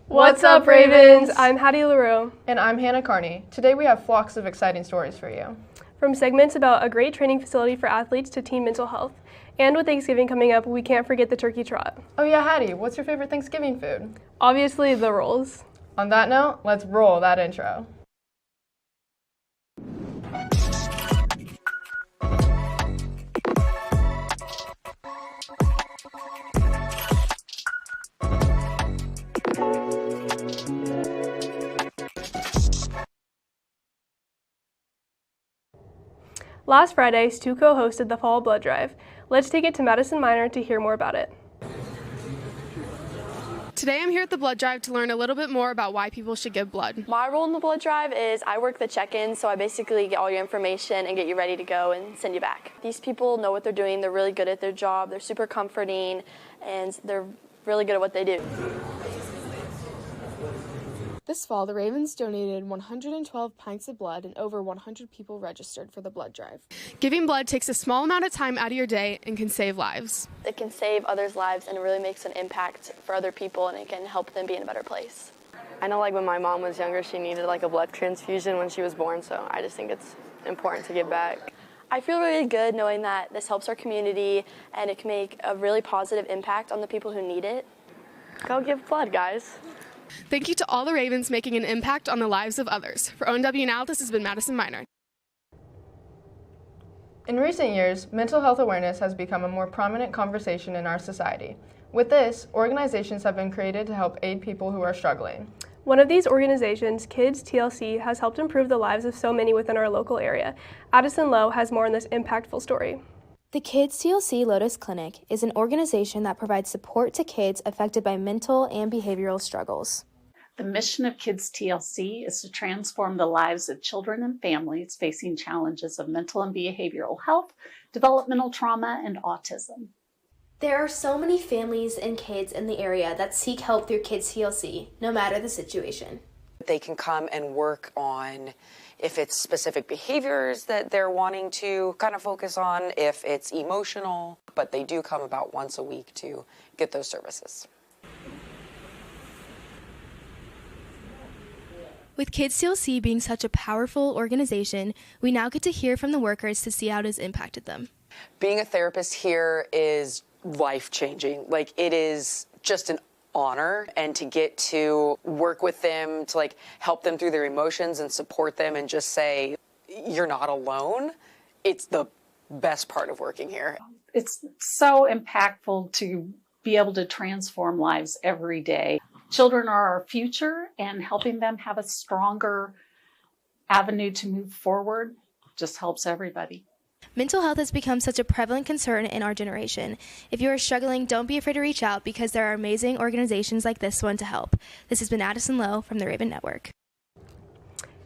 What's up, Ravens? I'm Hattie LaRue. And I'm Hannah Carney. Today we have flocks of exciting stories for you. From segments about a great training facility for athletes to teen mental health. And with Thanksgiving coming up, we can't forget the turkey trot. Oh yeah, Hattie, what's your favorite Thanksgiving food? Obviously, the rolls. On that note, let's roll that intro. Last Friday, Stuco hosted the Fall Blood Drive. Let's take it to Madison Minor to hear more about it. Today I'm here at the blood drive to learn a little bit more about why people should give blood. My role in the blood drive is I work the check-in, so I basically get all your information and get you ready to go and send you back. These people know what they're doing, they're really good at their job, they're super comforting, and they're really good at what they do. This fall, the Ravens donated 112 pints of blood and over 100 people registered for the blood drive. Giving blood takes a small amount of time out of your day and can save lives. It can save others' lives and it really makes an impact for other people, and it can help them be in a better place. I know, like, when my mom was younger, she needed like a blood transfusion when she was born, so I just think it's important to give back. I feel really good knowing that this helps our community and it can make a really positive impact on the people who need it. Go give blood, guys. Thank you to all the Ravens making an impact on the lives of others. For ONW Now, this has been Madison Minor. In recent years, mental health awareness has become a more prominent conversation in our society. With this, organizations have been created to help aid people who are struggling. One of these organizations, Kids TLC, has helped improve the lives of so many within our local area. Addison Lowe has more on this impactful story. The Kids TLC Lotus Clinic is an organization that provides support to kids affected by mental and behavioral struggles. The mission of Kids TLC is to transform the lives of children and families facing challenges of mental and behavioral health, developmental trauma, and autism. There are so many families and kids in the area that seek help through Kids TLC, no matter the situation. They can come and work on if it's specific behaviors that they're wanting to kind of focus on, if it's emotional, but they do come about once a week to get those services. With Kids TLC being such a powerful organization, we now get to hear from the workers to see how it has impacted them. Being a therapist here is life-changing. Like, it is just an honor, and to get to work with them, to like help them through their emotions and support them and just say, you're not alone. It's the best part of working here. It's so impactful to be able to transform lives every day. Children are our future, and helping them have a stronger avenue to move forward just helps everybody. Mental health has become such a prevalent concern in our generation. If you are struggling, don't be afraid to reach out, because there are amazing organizations like this one to help. This has been Addison Lowe from the Raven Network.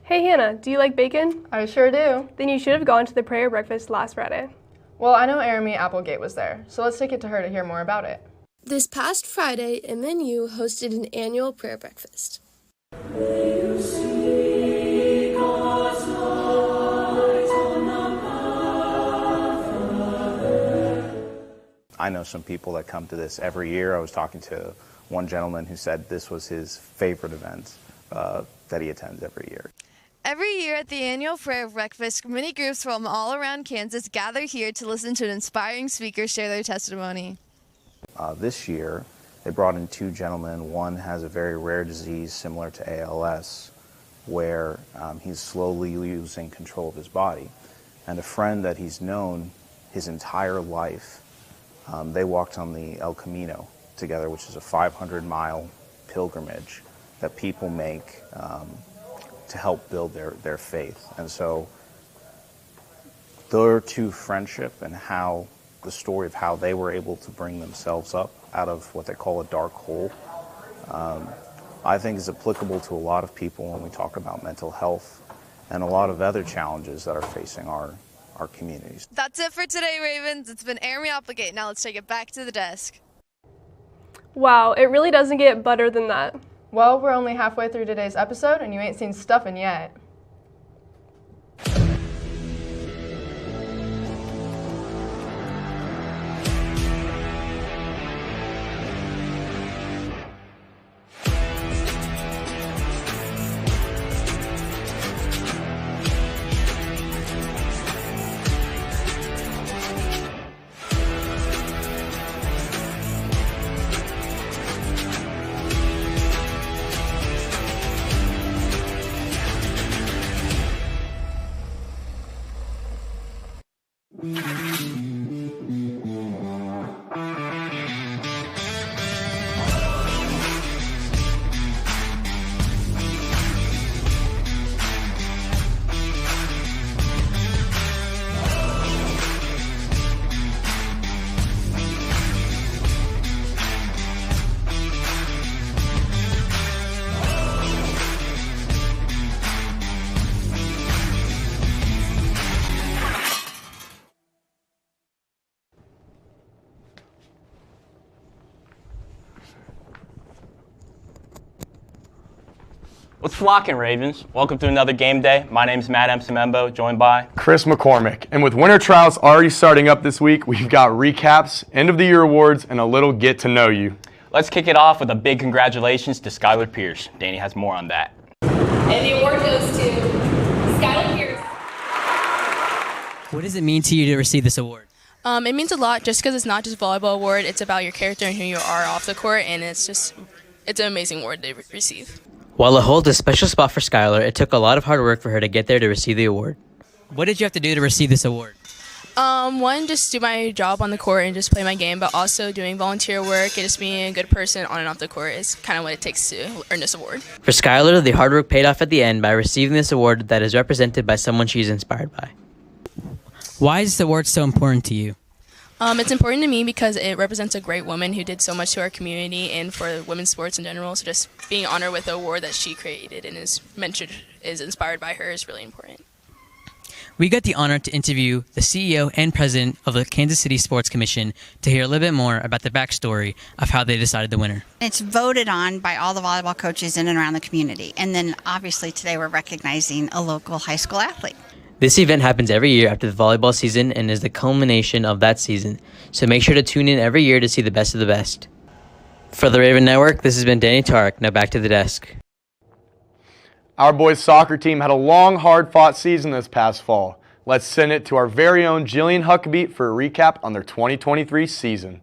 Hey Hannah, do you like bacon? I sure do. Then you should have gone to the prayer breakfast last Friday. Well, I know Aramie Applegate was there, so let's take it to her to hear more about it. This past Friday, MNU hosted an annual prayer breakfast. I know some people that come to this every year. I was talking to one gentleman who said this was his favorite event that he attends every year. Every year at the annual prayer breakfast, many groups from all around Kansas gather here to listen to an inspiring speaker share their testimony. This year, they brought in two gentlemen. One has a very rare disease similar to ALS, where he's slowly losing control of his body. And a friend that he's known his entire life, they walked on the El Camino together, which is a 500-mile pilgrimage that people make to help build their faith. And so their two friendship and how the story of how they were able to bring themselves up out of what they call a dark hole, I think is applicable to a lot of people when we talk about mental health and a lot of other challenges that are facing our communities. That's it for today, Ravens. It's been Aramie Applegate. Now let's take it back to the desk. Wow, it really doesn't get better than that. Well, we're only halfway through today's episode, and you ain't seen stuffing yet. What's flocking, Ravens? Welcome to another game day. My name is Matt Emsamembo, joined by Chris McCormick. And with winter trials already starting up this week, we've got recaps, end-of-the-year awards, and a little get-to-know you. Let's kick it off with a big congratulations to Skylar Pierce. Danny has more on that. And the award goes to Skylar Pierce. What does it mean to you to receive this award? It means a lot just because it's not just a volleyball award. It's about your character and who you are off the court, and it's an amazing award to receive. While it holds a special spot for Skylar, it took a lot of hard work for her to get there to receive the award. What did you have to do to receive this award? One, just do my job on the court and just play my game, but also doing volunteer work and just being a good person on and off the court is kind of what it takes to earn this award. For Skylar, the hard work paid off at the end by receiving this award that is represented by someone she's inspired by. Why is this award so important to you? It's important to me because it represents a great woman who did so much to our community and for women's sports in general. So just being honored with the award that she created and is inspired by her is really important. We got the honor to interview the CEO and president of the Kansas City Sports Commission to hear a little bit more about the backstory of how they decided the winner. It's voted on by all the volleyball coaches in and around the community. And then obviously today we're recognizing a local high school athlete. This event happens every year after the volleyball season and is the culmination of that season, so make sure to tune in every year to see the best of the best. For the Raven Network, this has been Danny Tarek. Now back to the desk. Our boys soccer team had a long, hard-fought season this past fall. Let's send it to our very own Jillian Huckabee for a recap on their 2023 season.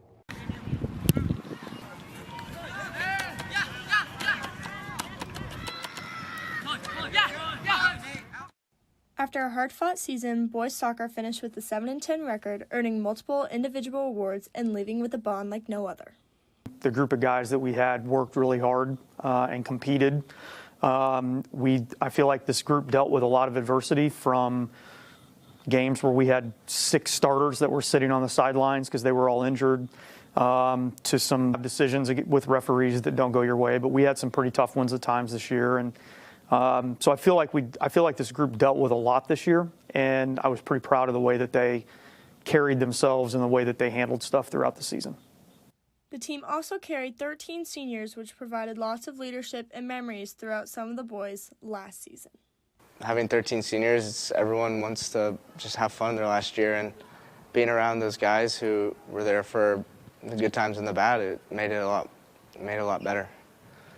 After a hard-fought season, boys soccer finished with a 7-10 record, earning multiple individual awards and leaving with a bond like no other. The group of guys that we had worked really hard and competed. I feel like this group dealt with a lot of adversity, from games where we had 6 starters that were sitting on the sidelines because they were all injured, to some decisions with referees that don't go your way. But we had some pretty tough ones at times this year, and so I feel like this group dealt with a lot this year, and I was pretty proud of the way that they carried themselves and the way that they handled stuff throughout the season. The team also carried 13 seniors, which provided lots of leadership and memories throughout some of the boys last season. Having 13 seniors, everyone wants to just have fun their last year, and being around those guys who were there for the good times and the bad, it made it a lot better.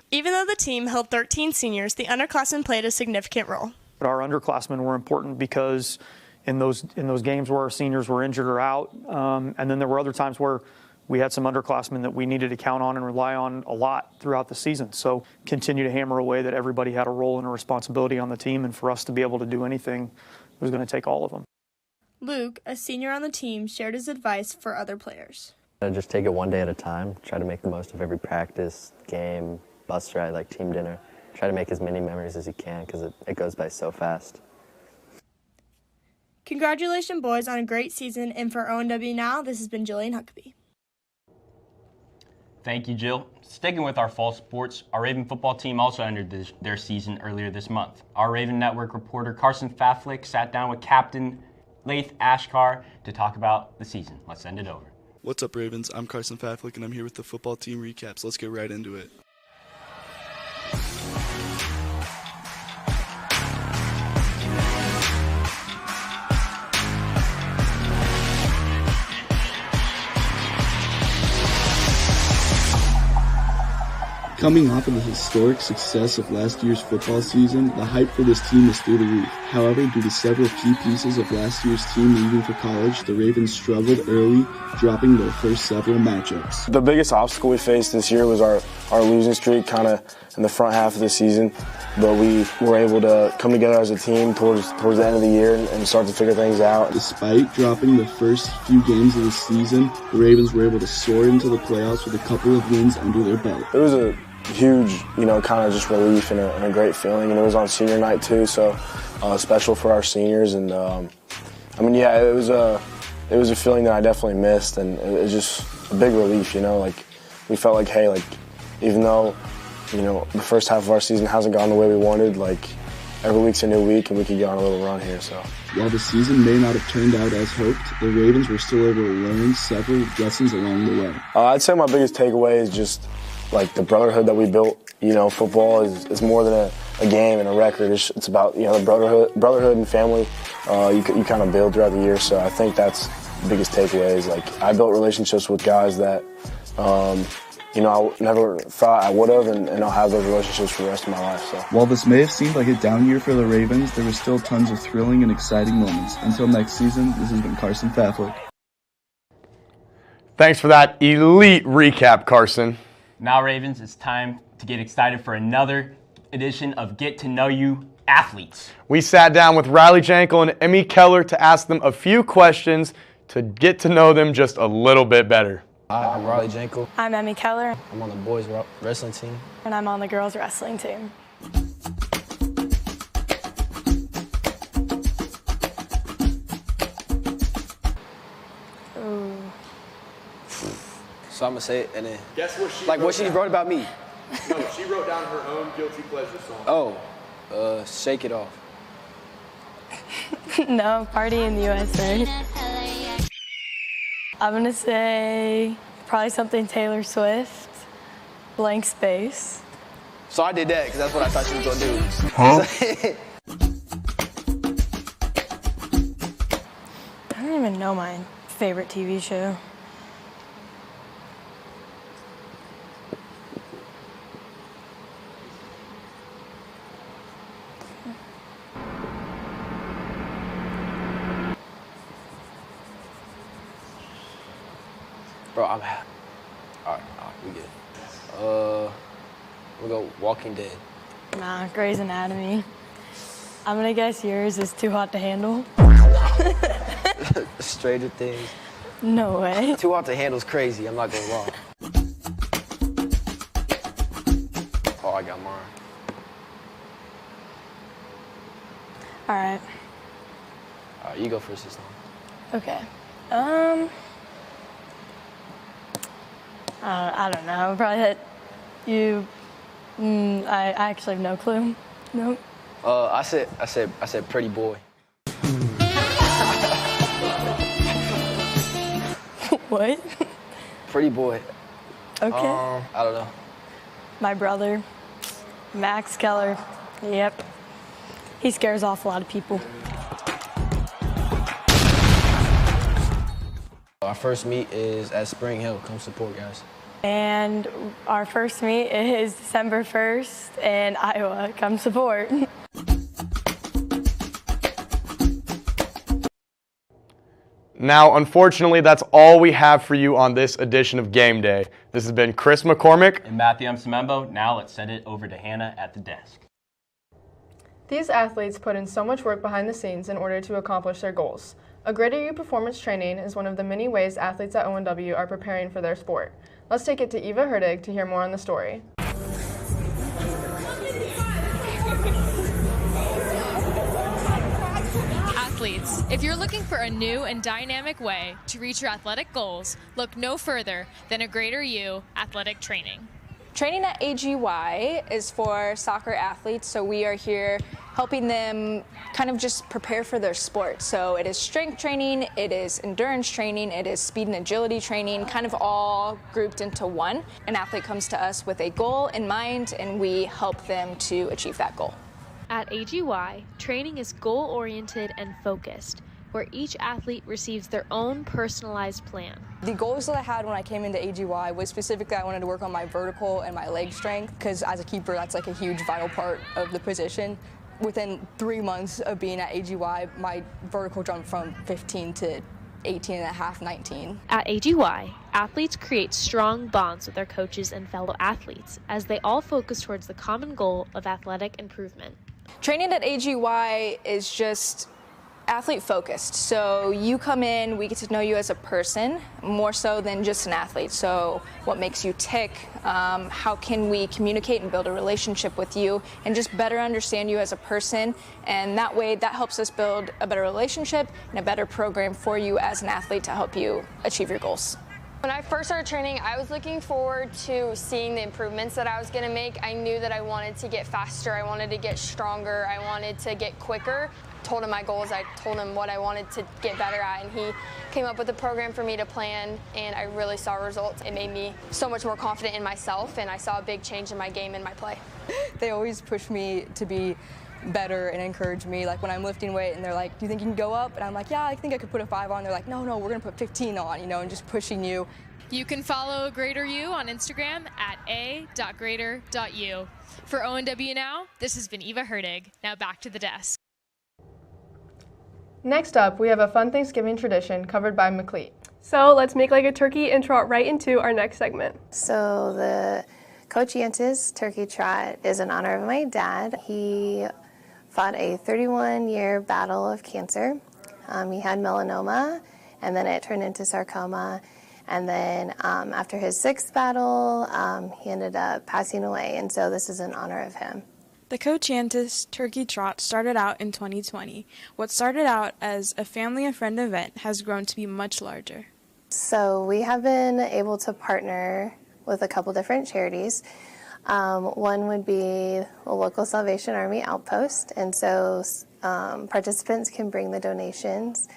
Even though the team held 13 seniors, the underclassmen played a significant role. But our underclassmen were important because in those games where our seniors were injured or out, and then there were other times where we had some underclassmen that we needed to count on and rely on a lot throughout the season. So continue to hammer away that everybody had a role and a responsibility on the team, and for us to be able to do anything, it was going to take all of them. Luke, a senior on the team, shared his advice for other players. Just take it one day at a time. Try to make the most of every practice, game, bus ride, like team dinner. Try to make as many memories as you can because it goes by so fast. Congratulations, boys, on a great season. And for ONW Now, this has been Jillian Huckabee. Thank you, Jill. Sticking with our fall sports, our Raven football team also ended their season earlier this month. Our Raven Network reporter Carson Faflick sat down with Captain Olathe Ashkar to talk about the season. Let's send it over. What's up, Ravens? I'm Carson Faflick, and I'm here with the football team recaps. Let's get right into it. Coming off of the historic success of last year's football season, the hype for this team is through the roof. However, due to several key pieces of last year's team leaving for college, the Ravens struggled early, dropping their first several matchups. The biggest obstacle we faced this year was our losing streak kind of in the front half of the season, but we were able to come together as a team towards the end of the year and start to figure things out. Despite dropping the first few games of the season, the Ravens were able to soar into the playoffs with a couple of wins under their belt. It was a huge, kind of just relief and a great feeling, and it was on senior night too, so special for our seniors. And it was a feeling that I definitely missed, and it was just a big relief. We felt like, hey, even though the first half of our season hasn't gone the way we wanted, every week's a new week, and we could get on a little run here. So while the season may not have turned out as hoped, the Ravens were still able to learn several lessons along the way. I'd say my biggest takeaway is just the brotherhood that we built. Football is more than a game and a record. It's about the brotherhood and family you kind of build throughout the year. So I think that's the biggest takeaway is like I built relationships with guys that I never thought I would have, and I'll have those relationships for the rest of my life. So. While this may have seemed like a down year for the Ravens, there were still tons of thrilling and exciting moments. Until next season, this has been Carson Faflick. Thanks for that elite recap, Carson. Now, Ravens, it's time to get excited for another edition of Get to Know You Athletes. We sat down with Riley Jankel and Emmy Keller to ask them a few questions to get to know them just a little bit better. Hi, I'm Riley Jankel. I'm Emmy Keller. I'm on the boys wrestling team. And I'm on the girls wrestling team. Ooh. So I'm gonna say it and then. Guess what she like what she down. wrote about me. No, she wrote down her own guilty pleasure song. Oh, Shake It Off. No, Party in the USA. I'm gonna say probably something Taylor Swift, Blank Space. So I did that because that's what I thought she was gonna do. I don't even know my favorite TV show. Bro, all right, we good. We'll go Walking Dead. Nah, Grey's Anatomy. I'm gonna guess yours is Too Hot to Handle. Stranger Things. No way. Too Hot to Handle's crazy, I'm not gonna lie. Oh, I got mine. All right. All right, you go first this time. Okay. I don't know. Probably hit you. I actually have no clue. Nope. I said Pretty Boy. What? Pretty Boy. Okay. I don't know. My brother, Max Keller. Yep. He scares off a lot of people. Our first meet is at Spring Hill. Come support, guys. And our first meet is December 1st in Iowa. Come support. Now, unfortunately, that's all we have for you on this edition of Game Day. This has been Chris McCormick and Matthew Msamembo. Now let's send it over to Hannah at the desk. These athletes put in so much work behind the scenes in order to accomplish their goals. A Greater You performance training is one of the many ways athletes at ONW are preparing for their sport. Let's take it to Eva Herdig to hear more on the story. Athletes, if you're looking for a new and dynamic way to reach your athletic goals, look no further than a Greater You athletic training. Training at AGY is for soccer athletes, so we are here helping them kind of just prepare for their sport. So it is strength training, it is endurance training, it is speed and agility training, kind of all grouped into one. An athlete comes to us with a goal in mind, and we help them to achieve that goal. At AGY, training is goal-oriented and focused, where each athlete receives their own personalized plan. The goals that I had when I came into AGY was specifically I wanted to work on my vertical and my leg strength, because as a keeper, that's like a huge vital part of the position. Within 3 months of being at AGY, my vertical jumped from 15 to 18 and a half, 19. At AGY, athletes create strong bonds with their coaches and fellow athletes as they all focus towards the common goal of athletic improvement. Training at AGY is just athlete focused. So you come in, we get to know you as a person more so than just an athlete. So what makes you tick? How can we communicate and build a relationship with you and just better understand you as a person? And that way, that helps us build a better relationship and a better program for you as an athlete to help you achieve your goals. When I first started training, I was looking forward to seeing the improvements that I was going to make. I knew that I wanted to get faster, I wanted to get stronger, I wanted to get quicker. told him my goals. I told him what I wanted to get better at, and he came up with a program for me to plan, and I really saw results. It made me so much more confident in myself, and I saw a big change in my game and my play. They always push me to be better and encourage me. Like when I'm lifting weight and they're like, do you think you can go up? And I'm like, yeah, I think I could put a 5 on. They're like, no, we're going to put 15 on, and just pushing you. You can follow Greater U on Instagram at a.greater.u. For ONW Now, this has been Eva Herdig. Now back to the desk. Next up, we have a fun Thanksgiving tradition covered by McLeet. So let's make like a turkey and trot right into our next segment. So the Coach Yantis Turkey Trot is in honor of my dad. He fought a 31-year battle of cancer. He had melanoma, and then it turned into sarcoma. And then after his 6th battle, he ended up passing away, and so this is in honor of him. The Coach Yantis Turkey Trot started out in 2020. What started out as a family and friend event has grown to be much larger. So we have been able to partner with a couple different charities. One would be a local Salvation Army outpost, and so participants can bring the donations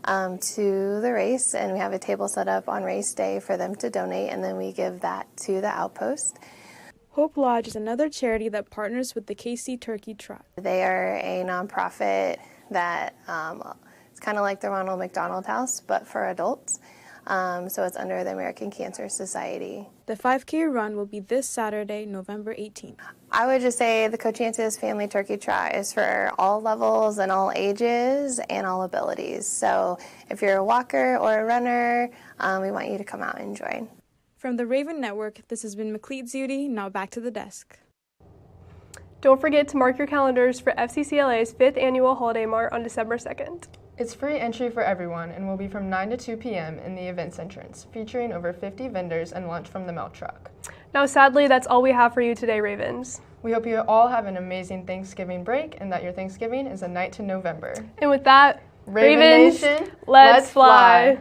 to the race, and we have a table set up on race day for them to donate, and then we give that to the outpost. Hope Lodge is another charity that partners with the KC Turkey Trot. They are a nonprofit that it's kind of like the Ronald McDonald House, but for adults. So it's under the American Cancer Society. The 5K run will be this Saturday, November 18th. I would just say the Coach Yantis Family Turkey Trot is for all levels and all ages and all abilities. So if you're a walker or a runner, we want you to come out and join. From the Raven Network, this has been McLeet Zudy. Now back to the desk. Don't forget to mark your calendars for FCCLA's 5th Annual Holiday Mart on December 2nd. It's free entry for everyone and will be from 9 to 2 p.m. in the events entrance, featuring over 50 vendors and lunch from the milk truck. Now, sadly, that's all we have for you today, Ravens. We hope you all have an amazing Thanksgiving break and that your Thanksgiving is a night to November. And with that, Raven Nation, let's fly.